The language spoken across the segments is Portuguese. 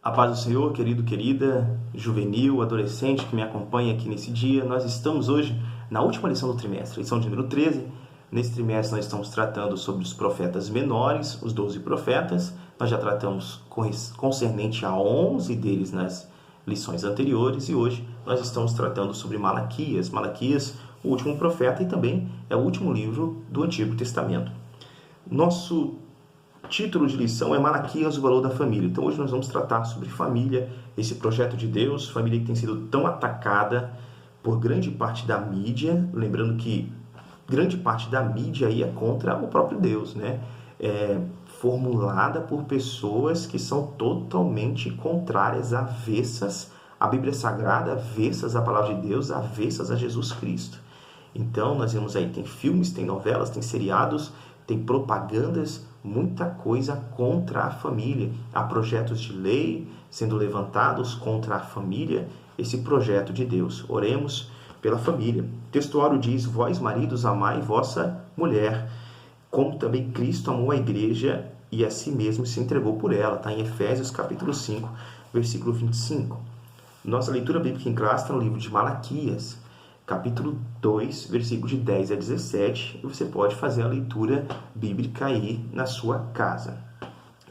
A paz do Senhor, querido, querida, juvenil, adolescente que me acompanha aqui nesse dia. Nós estamos hoje na última lição do trimestre, lição de número 13. Nesse trimestre nós estamos tratando sobre os profetas menores, os 12 profetas. Nós já tratamos concernente a 11 deles nas lições anteriores e hoje nós estamos tratando sobre Malaquias. Malaquias, o último profeta e também é o último livro do Antigo Testamento. Nosso título de lição é Malaquias, o valor da família. Então hoje nós vamos tratar sobre família, esse projeto de Deus, família que tem sido tão atacada por grande parte da mídia, lembrando que grande parte da mídia aí é contra o próprio Deus, né? É formulada por pessoas que são totalmente contrárias, avessas à Bíblia Sagrada, avessas à Palavra de Deus, avessas a Jesus Cristo. Então nós vemos aí, tem filmes, tem novelas, tem seriados, tem propagandas, muita coisa contra a família. Há projetos de lei sendo levantados contra a família, esse projeto de Deus. Oremos pela família. O textuário diz: vós, maridos, amai vossa mulher, como também Cristo amou a igreja e a si mesmo se entregou por ela. Está em Efésios capítulo 5, versículo 25. Nossa leitura bíblica em classe está no livro de Malaquias, capítulo 2, versículo de 10 a 17, e você pode fazer a leitura bíblica aí na sua casa.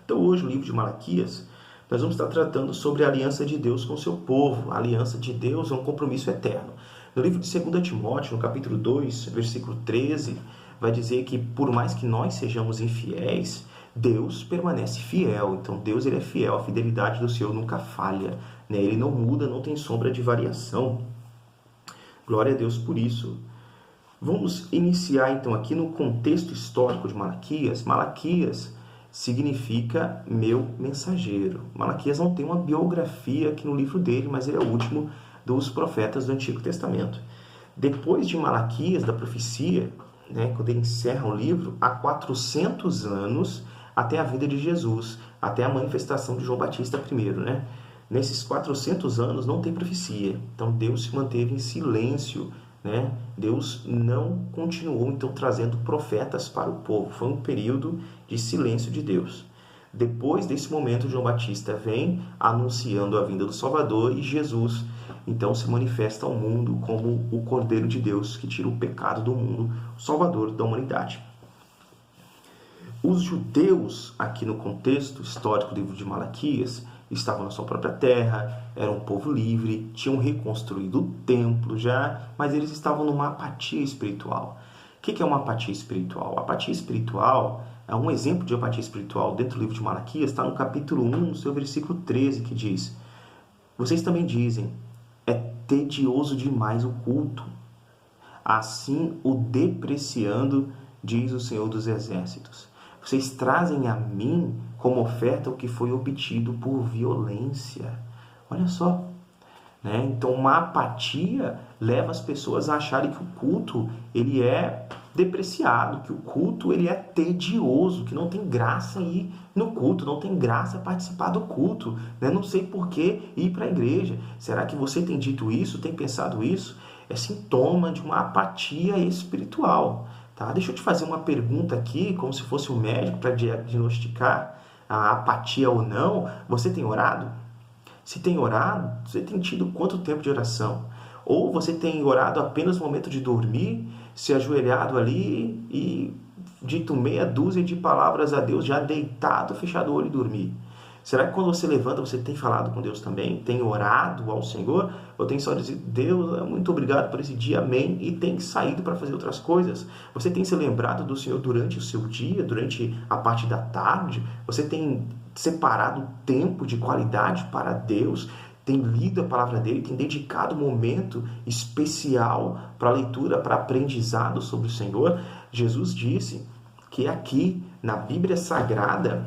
Então hoje, no livro de Malaquias, nós vamos estar tratando sobre a aliança de Deus com o seu povo. A aliança de Deus é um compromisso eterno. No livro de 2 Timóteo, no capítulo 2, versículo 13, vai dizer que por mais que nós sejamos infiéis, Deus permanece fiel. Então Deus ele é fiel, a fidelidade do Senhor nunca falha, né? Ele não muda, não tem sombra de variação. Glória a Deus por isso. Vamos iniciar então aqui no contexto histórico de Malaquias. Malaquias significa meu mensageiro. Malaquias não tem uma biografia aqui no livro dele, mas ele é o último dos profetas do Antigo Testamento. Depois de Malaquias, da profecia, né, quando ele encerra o livro, há 400 anos até a vinda de Jesus, até a manifestação de João Batista primeiro, né? Nesses 400 anos não tem profecia, então Deus se manteve em silêncio, né? Deus não continuou então trazendo profetas para o povo, foi um período de silêncio de Deus. Depois desse momento, João Batista vem anunciando a vinda do Salvador e Jesus então se manifesta ao mundo como o Cordeiro de Deus que tira o pecado do mundo, o Salvador da humanidade. Os judeus, aqui no contexto histórico do livro de Malaquias, estavam na sua própria terra, eram um povo livre, tinham reconstruído o templo já, mas eles estavam numa apatia espiritual. O que é uma apatia espiritual? A apatia espiritual é um exemplo de apatia espiritual dentro do livro de Malaquias, está no capítulo 1, no seu versículo 13, que diz: vocês também dizem, é tedioso demais o culto, assim o depreciando, diz o Senhor dos Exércitos. Vocês trazem a mim como oferta o que foi obtido por violência. Olha só, né? Então uma apatia leva as pessoas a acharem que o culto ele é depreciado, que o culto ele é tedioso, que não tem graça ir no culto, não tem graça participar do culto, né? Não sei por que ir para a igreja. Será que você tem dito isso, tem pensado isso? É sintoma de uma apatia espiritual. Tá? Deixa eu te fazer uma pergunta aqui, como se fosse um médico para diagnosticar a apatia ou não. Você tem orado? Se tem orado, você tem tido quanto tempo de oração? Ou você tem orado apenas no momento de dormir, se ajoelhado ali e dito meia dúzia de palavras a Deus, já deitado, fechado o olho e dormir? Será que quando você levanta, você tem falado com Deus também? Tem orado ao Senhor? Ou tem só dizer, Deus, muito obrigado por esse dia, amém, e tem saído para fazer outras coisas? Você tem se lembrado do Senhor durante o seu dia, durante a parte da tarde? Você tem separado tempo de qualidade para Deus? Tem lido a palavra dele? Tem dedicado um momento especial para a leitura, para aprendizado sobre o Senhor? Jesus disse que aqui na Bíblia Sagrada,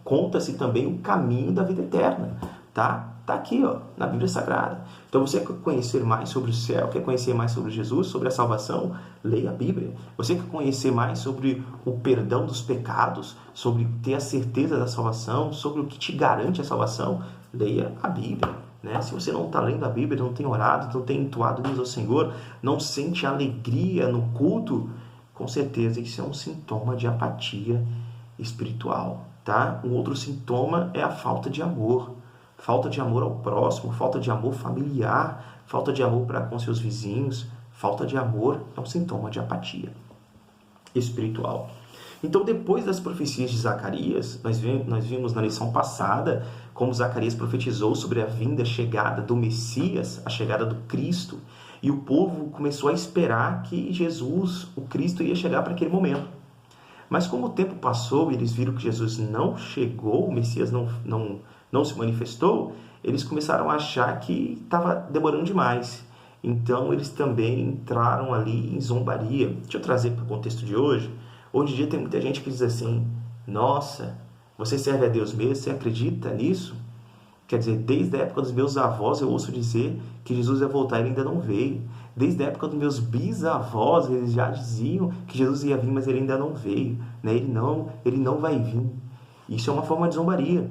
conta-se também o caminho da vida eterna, tá? Tá aqui, ó, na Bíblia Sagrada. Então você quer conhecer mais sobre o céu, quer conhecer mais sobre Jesus, sobre a salvação? Leia a Bíblia. Você quer conhecer mais sobre o perdão dos pecados, sobre ter a certeza da salvação, sobre o que te garante a salvação? Leia a Bíblia, né? Se você não está lendo a Bíblia, não tem orado, não tem entoado Deus ao Senhor, não sente alegria no culto, com certeza isso é um sintoma de apatia espiritual. tá? Um outro sintoma é a falta de amor. Falta de amor ao próximo, falta de amor familiar, falta de amor para com seus vizinhos. Falta de amor é um sintoma de apatia espiritual. Então, depois das profecias de Zacarias, nós vimos na lição passada como Zacarias profetizou sobre a vinda, a chegada do Messias, a chegada do Cristo, e o povo começou a esperar que Jesus, o Cristo, ia chegar para aquele momento. Mas como o tempo passou e eles viram que Jesus não chegou, o Messias não se manifestou, eles começaram a achar que estava demorando demais. Então, eles também entraram ali em zombaria. Deixa eu trazer para o contexto de hoje. Hoje em dia tem muita gente que diz assim, nossa, você serve a Deus mesmo? Você acredita nisso? Quer dizer, desde a época dos meus avós eu ouço dizer que Jesus ia voltar e ele ainda não veio. Desde a época dos meus bisavós eles já diziam que Jesus ia vir, mas ele ainda não veio. Né? Ele não vai vir. Isso é uma forma de zombaria.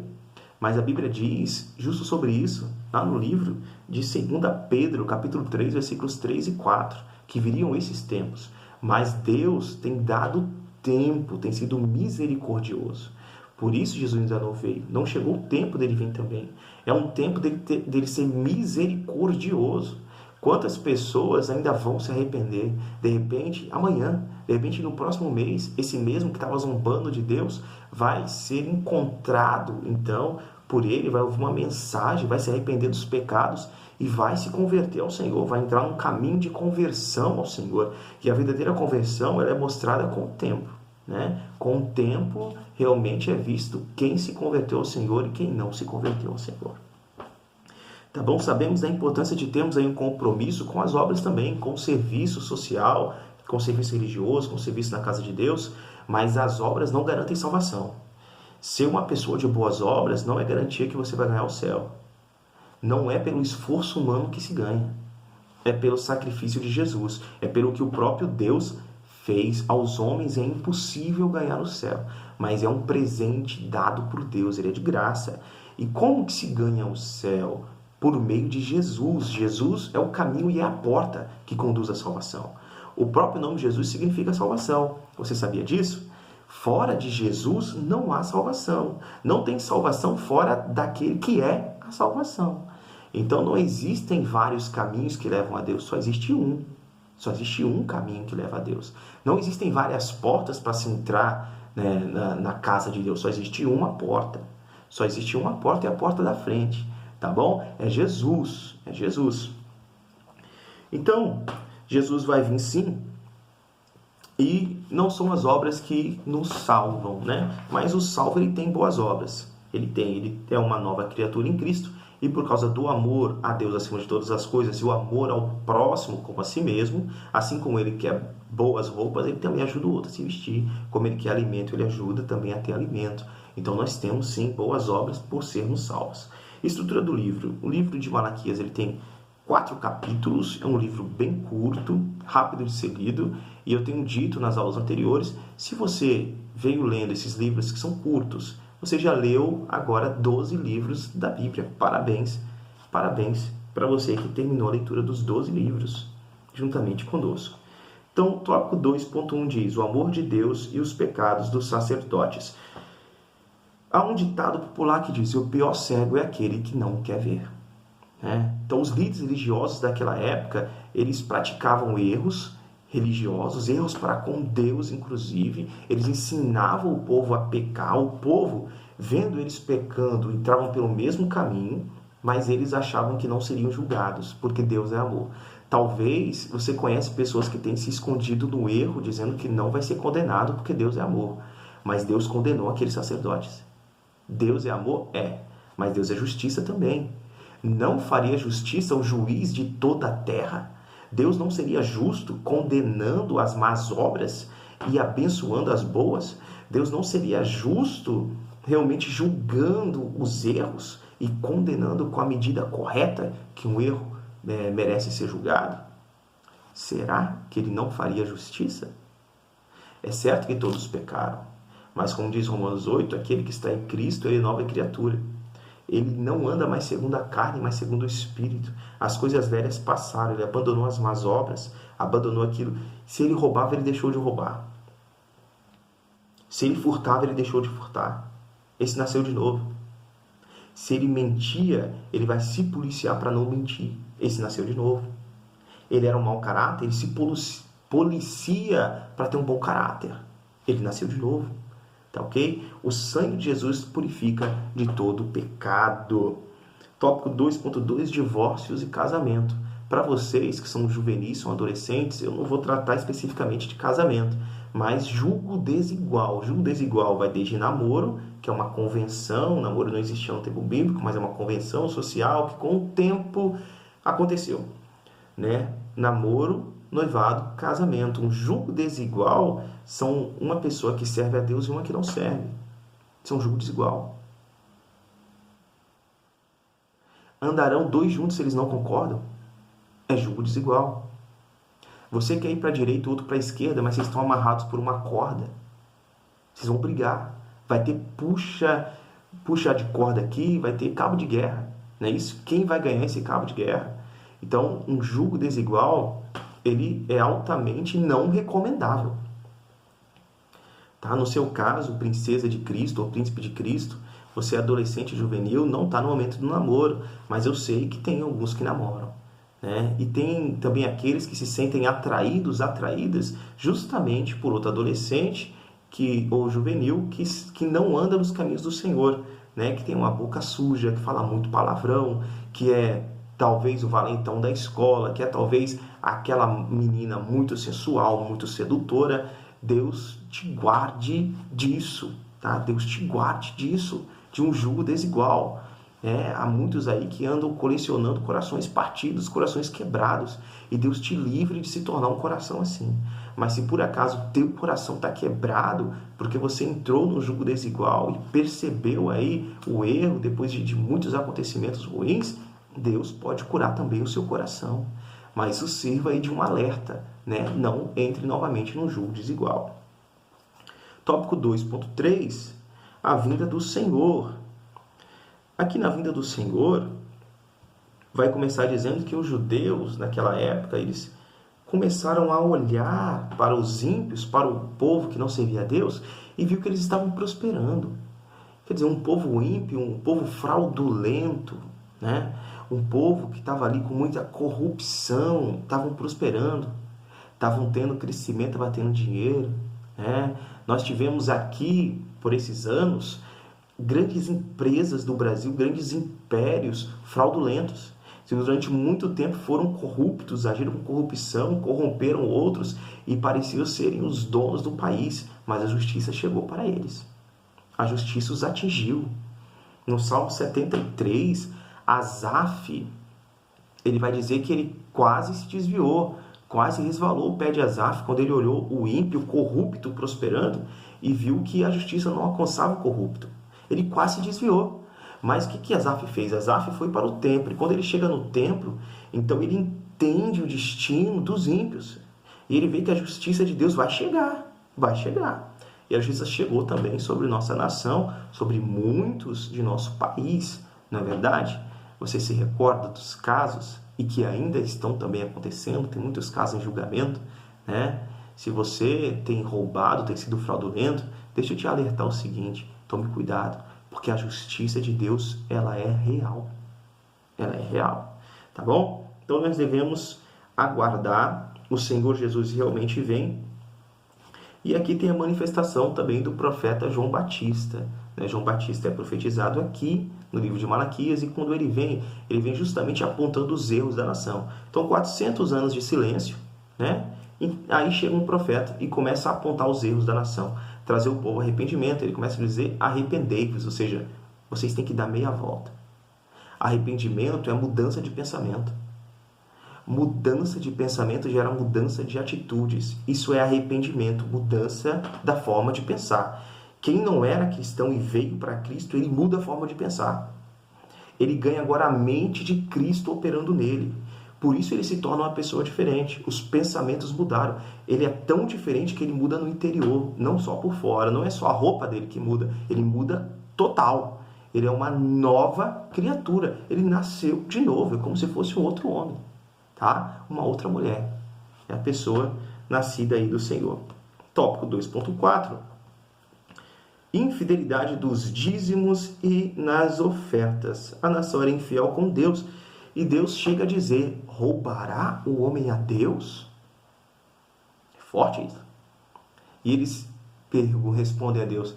Mas a Bíblia diz justo sobre isso, lá no livro de 2 Pedro, capítulo 3, versículos 3 e 4, que viriam esses tempos. Mas Deus tem dado tempo, tem sido misericordioso. Por isso Jesus ainda não veio. Não chegou o tempo dele vir também. É um tempo dele ser misericordioso. Quantas pessoas ainda vão se arrepender? De repente, amanhã, de repente no próximo mês, esse mesmo que estava zombando de Deus vai ser encontrado, então, por ele, vai ouvir uma mensagem, vai se arrepender dos pecados e vai se converter ao Senhor, vai entrar num caminho de conversão ao Senhor. E a verdadeira conversão ela é mostrada com o tempo. Né? Com o tempo, realmente é visto quem se converteu ao Senhor e quem não se converteu ao Senhor. Tá bom? Sabemos da importância de termos aí um compromisso com as obras também, com o serviço social, com o serviço religioso, com o serviço na casa de Deus, mas as obras não garantem salvação. Ser uma pessoa de boas obras não é garantia que você vai ganhar o céu. Não é pelo esforço humano que se ganha. É pelo sacrifício de Jesus. É pelo que o próprio Deus fez aos homens. É impossível ganhar o céu. Mas é um presente dado por Deus. Ele é de graça. E como que se ganha o céu? Por meio de Jesus. Jesus é o caminho e é a porta que conduz à salvação. O próprio nome Jesus significa salvação. Você sabia disso? Fora de Jesus não há salvação. Não tem salvação fora daquele que é a salvação. Então não existem vários caminhos que levam a Deus, só existe um. Só existe um caminho que leva a Deus. Não existem várias portas para se entrar, né, na casa de Deus, só existe uma porta. Só existe uma porta e a porta da frente. Tá bom? É Jesus. É Jesus. Então, Jesus vai vir sim. E não são as obras que nos salvam, né? Mas o salvo ele tem boas obras. Ele é uma nova criatura em Cristo. E por causa do amor a Deus acima de todas as coisas e o amor ao próximo como a si mesmo, assim como ele quer boas roupas, ele também ajuda o outro a se vestir. Como ele quer alimento, ele ajuda também a ter alimento. Então nós temos sim boas obras por sermos salvos. Estrutura do livro. O livro de Malaquias ele tem 4 capítulos, é um livro bem curto, rápido de ser lido, e eu tenho dito nas aulas anteriores, se você veio lendo esses livros que são curtos, você já leu agora 12 livros da Bíblia. Parabéns, parabéns para você que terminou a leitura dos 12 livros, juntamente conosco. Então, o tópico 2.1 diz, o amor de Deus e os pecados dos sacerdotes. Há um ditado popular que diz, o pior cego é aquele que não quer ver. Então, os líderes religiosos daquela época, eles praticavam erros religiosos, erros para com Deus, inclusive. Eles ensinavam o povo a pecar. O povo, vendo eles pecando, entravam pelo mesmo caminho, mas eles achavam que não seriam julgados, porque Deus é amor. Talvez você conhece pessoas que têm se escondido no erro, dizendo que não vai ser condenado, porque Deus é amor. Mas Deus condenou aqueles sacerdotes. Deus é amor? É. Mas Deus é justiça também. Não faria justiça o juiz de toda a terra? Deus não seria justo condenando as más obras e abençoando as boas? Deus não seria justo realmente julgando os erros e condenando com a medida correta que um erro merece ser julgado? Será que ele não faria justiça? É certo que todos pecaram, mas como diz Romanos 8, aquele que está em Cristo, ele é nova criatura. Ele não anda mais segundo a carne, mas segundo o Espírito. As coisas velhas passaram, ele abandonou as más obras, abandonou aquilo. Se ele roubava, ele deixou de roubar. Se ele furtava, ele deixou de furtar. Esse nasceu de novo. Se ele mentia, ele vai se policiar para não mentir. Esse nasceu de novo. Ele era um mau caráter, ele se policia para ter um bom caráter. Ele nasceu de novo. Tá ok? O sangue de Jesus purifica de todo pecado. Tópico 2.2, divórcios e casamento. Para vocês que são juvenis, são adolescentes, eu não vou tratar especificamente de casamento, mas julgo desigual. Julgo desigual vai desde namoro, que é uma convenção, namoro não existia no tempo bíblico, mas é uma convenção social que com o tempo aconteceu, né? Namoro, noivado, casamento. Um julgo desigual são uma pessoa que serve a Deus e uma que não serve. Isso é um julgo desigual. Andarão dois juntos se eles não concordam? É julgo desigual. Você quer ir para a direita e o outro para a esquerda, mas vocês estão amarrados por uma corda. Vocês vão brigar. Vai ter puxa de corda aqui, vai ter cabo de guerra. Não é isso? Quem vai ganhar esse cabo de guerra? Então, um julgo desigual, ele é altamente não recomendável. Tá? No seu caso, princesa de Cristo ou príncipe de Cristo, você é adolescente juvenil, não está no momento do namoro, mas eu sei que tem alguns que namoram. Né? E tem também aqueles que se sentem atraídas justamente por outro adolescente ou juvenil que não anda nos caminhos do Senhor, né? Que tem uma boca suja, que fala muito palavrão, que é talvez o valentão da escola, que é talvez aquela menina muito sensual, muito sedutora. Deus te guarde disso, tá? Deus te guarde disso, de um julgo desigual. Há muitos aí que andam colecionando corações partidos, corações quebrados, e Deus te livre de se tornar um coração assim. Mas se por acaso o teu coração está quebrado, porque você entrou no julgo desigual e percebeu aí o erro depois de muitos acontecimentos ruins, Deus pode curar também o seu coração. Mas isso sirva aí de um alerta, né? Não entre novamente no julgo desigual. Tópico 2.3, a vinda do Senhor. Aqui na vinda do Senhor, vai começar dizendo que os judeus, naquela época, eles começaram a olhar para os ímpios, para o povo que não servia a Deus, e viu que eles estavam prosperando. Quer dizer, um povo ímpio, um povo fraudulento, né? Um povo que estava ali com muita corrupção, estavam prosperando, estavam tendo crescimento, estavam tendo dinheiro, né? Nós tivemos aqui, por esses anos, grandes empresas do Brasil, grandes impérios fraudulentos, que durante muito tempo foram corruptos, agiram com corrupção, corromperam outros e pareciam serem os donos do país, mas a justiça chegou para eles. A justiça os atingiu. No Salmo 73, Asaf, ele vai dizer que ele quase se desviou, quase resvalou o pé de Asaf quando ele olhou o ímpio, corrupto, prosperando e viu que a justiça não alcançava o corrupto. Ele quase se desviou. Mas o que Asaf fez? Asaf foi para o templo. E quando ele chega no templo, então ele entende o destino dos ímpios. E ele vê que a justiça de Deus vai chegar. Vai chegar. E a justiça chegou também sobre nossa nação, sobre muitos de nosso país. Não é verdade? Você se recorda dos casos e que ainda estão também acontecendo? Tem muitos casos em julgamento, né? Se você tem roubado, tem sido fraudulento, deixa eu te alertar o seguinte: tome cuidado, porque a justiça de Deus, ela é real. Ela é real, tá bom? Então nós devemos aguardar, o Senhor Jesus realmente vem. E aqui tem a manifestação também do profeta João Batista. João Batista é profetizado aqui no livro de Malaquias, e quando ele vem justamente apontando os erros da nação. Então 400 anos de silêncio, né? E aí chega um profeta e começa a apontar os erros da nação, trazer o povo ao arrependimento. Ele começa a dizer: arrependei-vos, ou seja, vocês têm que dar meia volta. Arrependimento é mudança de pensamento. Mudança de pensamento gera mudança de atitudes. Isso é arrependimento, mudança da forma de pensar. Quem não era cristão e veio para Cristo, ele muda a forma de pensar. Ele ganha agora a mente de Cristo operando nele. Por isso ele se torna uma pessoa diferente. Os pensamentos mudaram. Ele é tão diferente que ele muda no interior, não só por fora. Não é só a roupa dele que muda. Ele muda total. Ele é uma nova criatura. Ele nasceu de novo. É como se fosse um outro homem, tá? Uma outra mulher. É a pessoa nascida aí do Senhor. Tópico 2.4. infidelidade dos dízimos e nas ofertas. A nação era infiel com Deus. E Deus chega a dizer: roubará o homem a Deus? É forte isso. E eles respondem a Deus: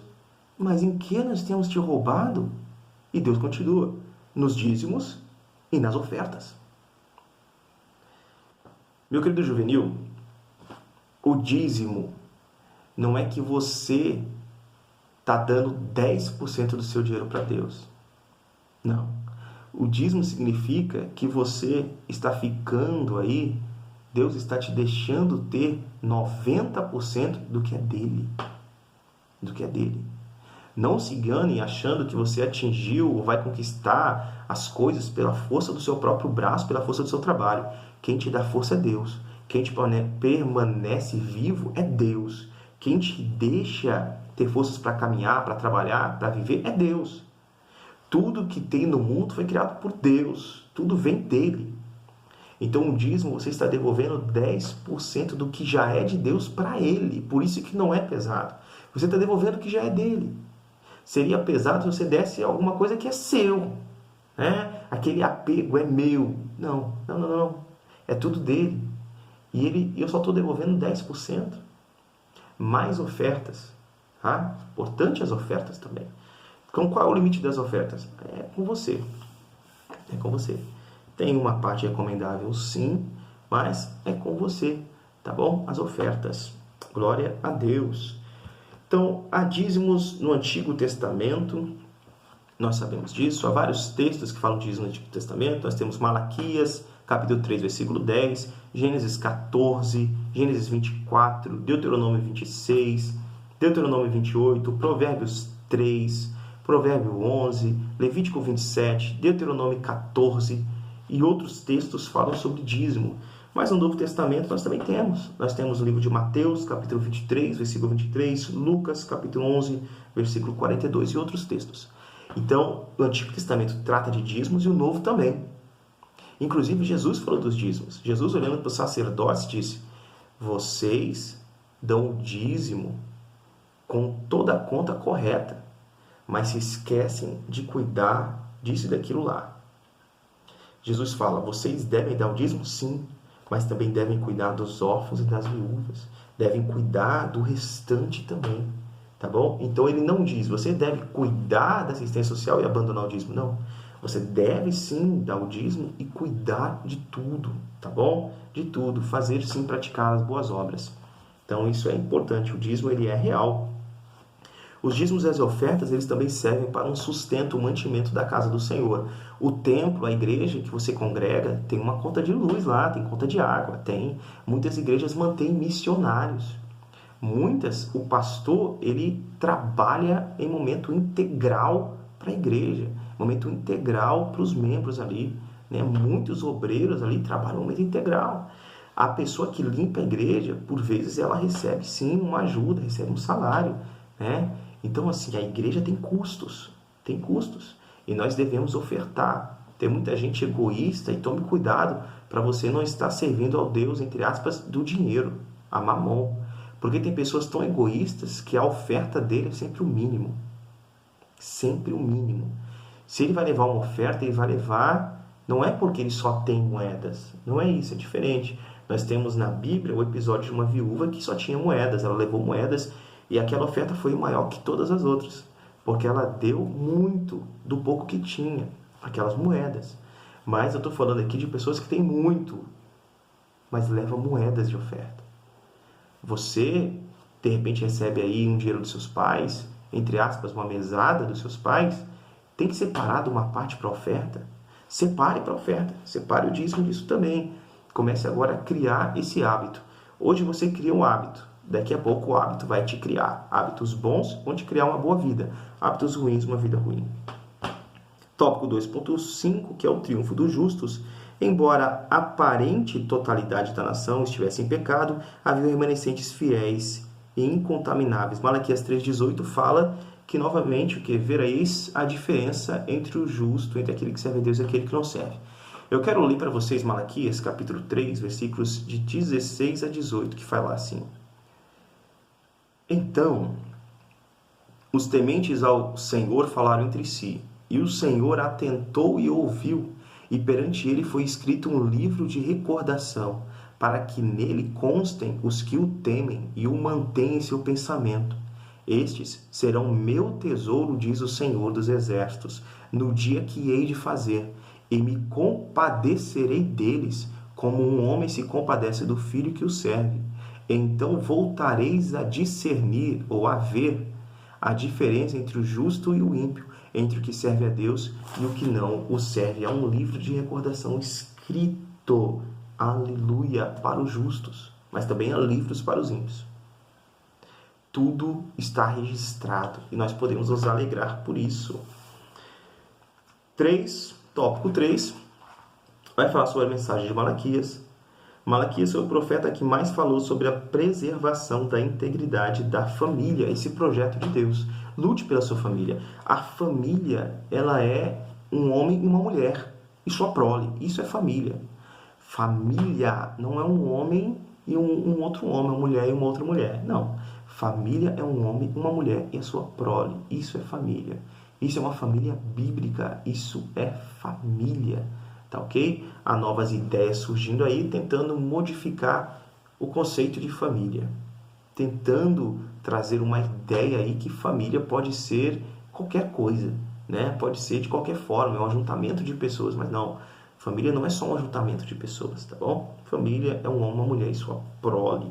mas em que nós temos te roubado? E Deus continua: nos dízimos e nas ofertas. Meu querido juvenil, o dízimo não é que você está dando 10% do seu dinheiro para Deus. Não. O dízimo significa que você está ficando aí, Deus está te deixando ter 90% do que é dele. Do que é dele. Não se engane achando que você atingiu ou vai conquistar as coisas pela força do seu próprio braço, pela força do seu trabalho. Quem te dá força é Deus. Quem te permanece vivo é Deus. Quem te deixa ter forças para caminhar, para trabalhar, para viver é Deus. Tudo que tem no mundo foi criado por Deus. Tudo vem dele. Então, o dízimo, você está devolvendo 10% do que já é de Deus para ele. Por isso que não é pesado. Você está devolvendo o que já é dele. Seria pesado se você desse alguma coisa que é seu. Né? Aquele apego é meu. Não. É tudo dele. E eu só estou devolvendo 10%. Mais ofertas. Tá? Importante as ofertas também. Então, qual é o limite das ofertas? É com você. É com você. Tem uma parte recomendável, sim, mas é com você, tá bom? As ofertas. Glória a Deus. Então, há dízimos no Antigo Testamento. Nós sabemos disso. Há vários textos que falam de dízimo no Antigo Testamento. Nós temos Malaquias, capítulo 3, versículo 10, Gênesis 14, Gênesis 24, Deuteronômio 26, Deuteronômio 28, Provérbios 3, Provérbio 11, Levítico 27, Deuteronômio 14 e outros textos falam sobre dízimo. Mas no Novo Testamento nós também temos. Nós temos o livro de Mateus, capítulo 23, versículo 23, Lucas, capítulo 11, versículo 42 e outros textos. Então, o Antigo Testamento trata de dízimos e o Novo também. Inclusive, Jesus falou dos dízimos. Jesus, olhando para os sacerdotes, disse: vocês dão o dízimo com toda a conta correta, mas se esquecem de cuidar disso e daquilo lá. Jesus fala: vocês devem dar o dízimo? Sim, mas também devem cuidar dos órfãos e das viúvas. Devem cuidar do restante também, tá bom? Então ele não diz: você deve cuidar da assistência social e abandonar o dízimo. Não, você deve sim dar o dízimo e cuidar de tudo, tá bom? De tudo, fazer sim, praticar as boas obras. Então isso é importante, o dízimo ele é real. Os dízimos e as ofertas, eles também servem para um sustento, um mantimento da casa do Senhor. O templo, a igreja que você congrega, tem uma conta de luz lá, tem conta de água, tem. Muitas igrejas mantêm missionários. Muitas, o pastor, ele trabalha em momento integral para a igreja, momento integral para os membros ali. Né? Muitos obreiros ali trabalham em momento integral. A pessoa que limpa a igreja, por vezes, ela recebe sim uma ajuda, recebe um salário, né? Então, assim, a igreja tem custos, e nós devemos ofertar. Tem muita gente egoísta, e tome cuidado para você não estar servindo ao Deus, entre aspas, do dinheiro, a mamon. Porque tem pessoas tão egoístas que a oferta dele é sempre o mínimo. Sempre o mínimo. Se ele vai levar uma oferta, ele vai levar, não é porque ele só tem moedas, não é isso, é diferente. Nós temos na Bíblia o episódio de uma viúva que só tinha moedas, ela levou moedas, e aquela oferta foi maior que todas as outras, porque ela deu muito do pouco que tinha, aquelas moedas. Mas eu estou falando aqui de pessoas que têm muito, mas levam moedas de oferta. Você, de repente, recebe aí um dinheiro dos seus pais, entre aspas, uma mesada dos seus pais, tem que separar uma parte para a oferta. Separe para a oferta, separe o dízimo disso também. Comece agora a criar esse hábito. Hoje você cria um hábito. Daqui a pouco o hábito vai te criar. Hábitos bons vão te criar uma boa vida. Hábitos ruins, uma vida ruim. Tópico 2.5, que é o triunfo dos justos. Embora a aparente totalidade da nação estivesse em pecado, havia remanescentes fiéis e incontamináveis. Malaquias 3,18 fala que, novamente, o que vereis a diferença entre o justo, entre aquele que serve a Deus e aquele que não serve. Eu quero ler para vocês Malaquias, capítulo 3, versículos de 16 a 18, que fala assim: Então, Os tementes ao Senhor falaram entre si, e o Senhor atentou e ouviu, e perante ele foi escrito um livro de recordação, para que nele constem os que o temem e o mantêm em seu pensamento. Estes serão meu tesouro, diz o Senhor dos Exércitos, no dia que hei de fazer, e me compadecerei deles, como um homem se compadece do filho que o serve. Então voltareis a discernir, ou a ver, a diferença entre o justo e o ímpio, entre o que serve a Deus e o que não o serve. É um livro de recordação escrito, aleluia, para os justos, mas também há livros para os ímpios. Tudo está registrado e nós podemos nos alegrar por isso. Tópico 3, vai falar sobre a mensagem de Malaquias. Malaquias foi o profeta que mais falou sobre a preservação da integridade da família, esse projeto de Deus. Lute pela sua família. A família, ela é um homem e uma mulher e sua prole. Isso é família. Família não é um homem e um outro homem, uma mulher e uma outra mulher. Não. Família é um homem, uma mulher e a sua prole. Isso é família. Isso é uma família bíblica. Isso é família. Tá ok? Há novas ideias surgindo aí, tentando modificar o conceito de família. Tentando trazer uma ideia aí que família pode ser qualquer coisa, né? Pode ser de qualquer forma, é um ajuntamento de pessoas, mas não. Família não é só um ajuntamento de pessoas, tá bom? Família é um homem, uma mulher e sua prole.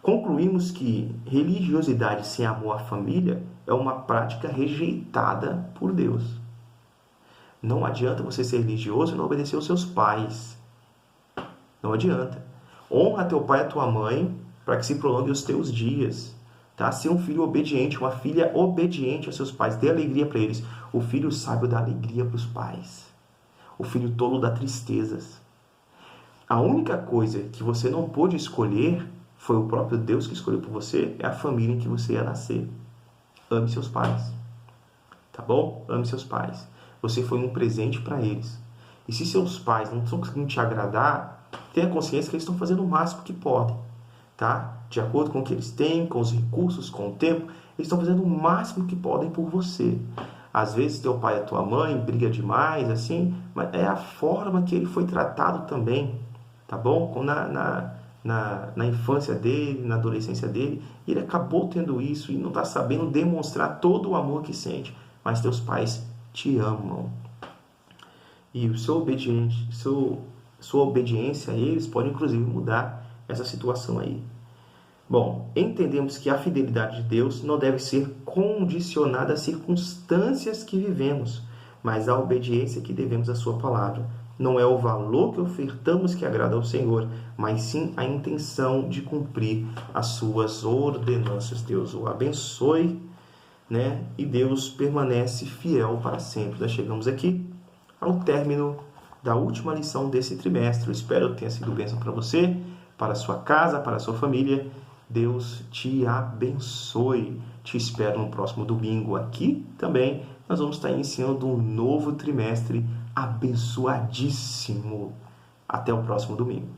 Concluímos que religiosidade sem amor à família é uma prática rejeitada por Deus. Não adianta você ser religioso e não obedecer aos seus pais. Não adianta. Honra teu pai e a tua mãe para que se prolongue os teus dias. Tá? Ser um filho obediente, uma filha obediente aos seus pais. Dê alegria para eles. O filho sábio dá alegria para os pais. O filho tolo dá tristezas. A única coisa que você não pôde escolher, foi o próprio Deus que escolheu por você, é a família em que você ia nascer. Ame seus pais. Tá bom? Ame seus pais. Você foi um presente para eles. E se seus pais não estão conseguindo te agradar, tenha consciência que eles estão fazendo o máximo que podem. Tá? De acordo com o que eles têm, com os recursos, com o tempo, eles estão fazendo o máximo que podem por você. Às vezes teu pai e a tua mãe briga demais, assim, mas é a forma que ele foi tratado também. Tá bom? Na infância dele, na adolescência dele, ele acabou tendo isso e não está sabendo demonstrar todo o amor que sente. Mas teus pais te amam. E sua obediência a eles pode, inclusive, mudar essa situação aí. Bom, entendemos que a fidelidade de Deus não deve ser condicionada às circunstâncias que vivemos, mas à obediência que devemos à sua palavra. Não é o valor que ofertamos que agrada ao Senhor, mas sim a intenção de cumprir as suas ordenanças. Deus o abençoe, né? E Deus permanece fiel para sempre. Nós chegamos aqui ao término da última lição desse trimestre. Eu espero que tenha sido bênção para você, para a sua casa, para a sua família. Deus te abençoe. Te espero no próximo domingo aqui também. Nós vamos estar iniciando um novo trimestre abençoadíssimo. Até o próximo domingo.